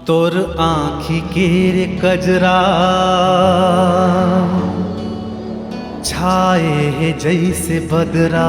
तोर आँखी केर कजरा छाए है जैसे बदरा।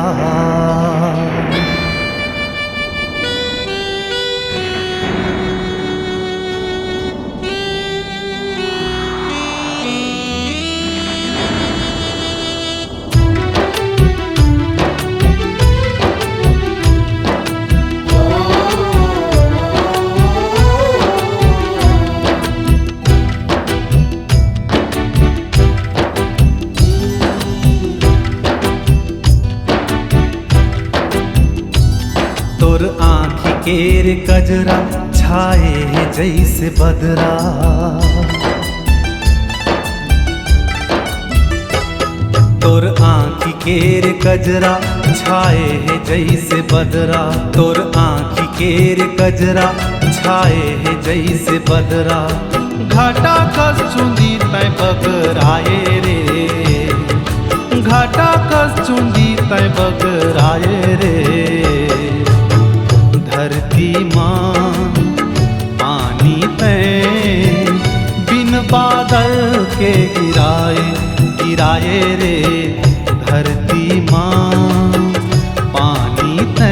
तोर आँखी केर कजरा छाए है जैसे बदरा। तोर आँखी केर कजरा छाए है जैसे बदरा। तोर आँखी केर कजरा छाए है जैसे बदरा। घाटा कस चुंदी तै बगराए रे, घाटा कस चुंदी तै बगराए रे। धरती माँ पानी पे बिन बादल के गिराए गिराए रे। धरती माँ पानी पे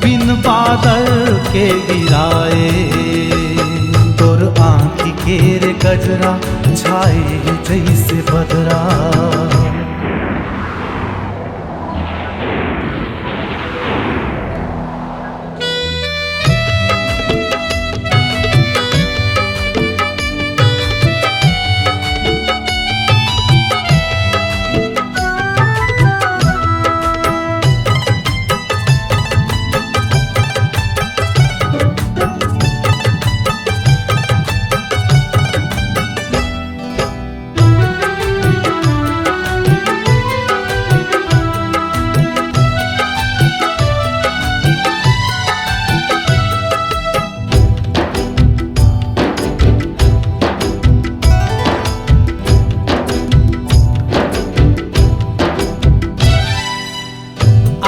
बिन बादल के गिराए। तोर आँखी केर गजरा छाए जैसे बदरा।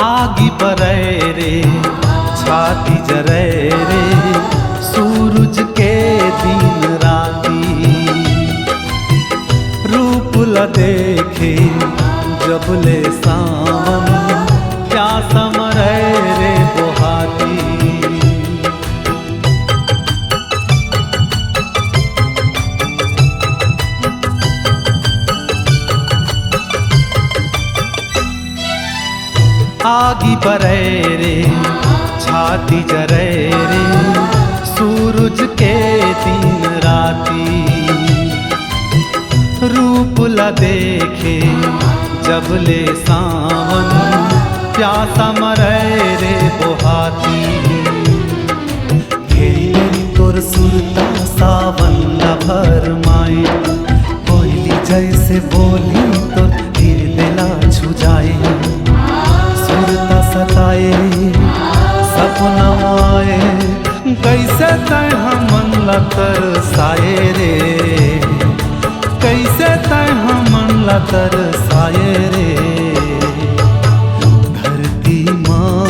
आगी बरै रे छाती जरै रे, सूरज के दिन राती। रूप ल देखे जबले सावन क्या समरै रे बोहाती। आगी बरै रे छाती जरै रे, सूरज के दिन राती। रूप ल देखे जबले सावन प्यासा मरै रे बोहाती। घेरी तोर सुरता सावन न भरमाए, कोयली जैसे बोली तोर दिल दिला छुजाए। सुरता सताए सपना आए, कैसे तै हमन ला तरसाए रे, कैसे तै हमन ला तरसाए रे। धरती माँ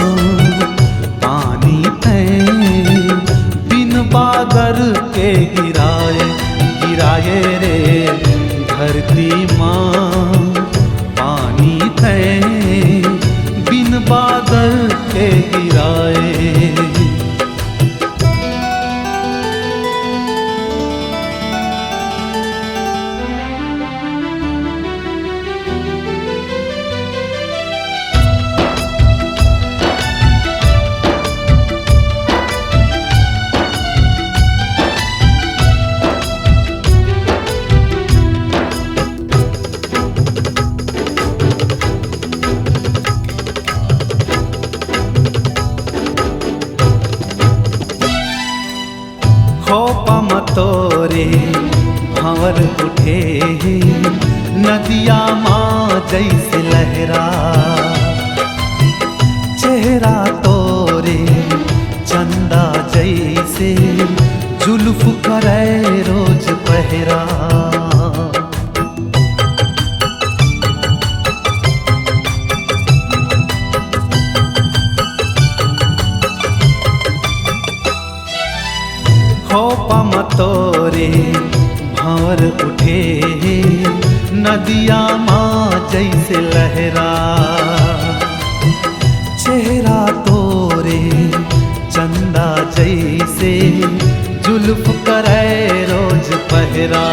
पानी तै बिन बादल के गिराए गिराए रे। धरती माँ पानी तै बिन बादल के गिराए। खोपा मतोरे भंवर उठे नदिया माँ जैसे लहरा। चेहरा तोरे चंदा जैसे जुल्फ करे रोज पहरा। खोपा मतोरे भंवर उठे नदिया माँ जैसे लहरा, चेहरा तोरे चंदा जैसे जुल्फ करे रोज पहरा।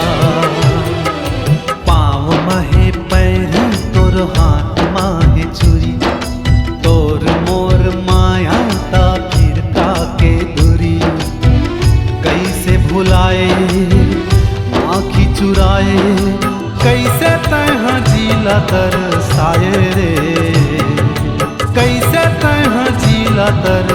पाँव महे पैर तोर हाथ माहे चुरी, तोर मोर माया ता फिर का के दूरी। कैसे भुलाए आँखी चुराए, कैसे तह जिला तरसाए रे, कैसे तह जिला तर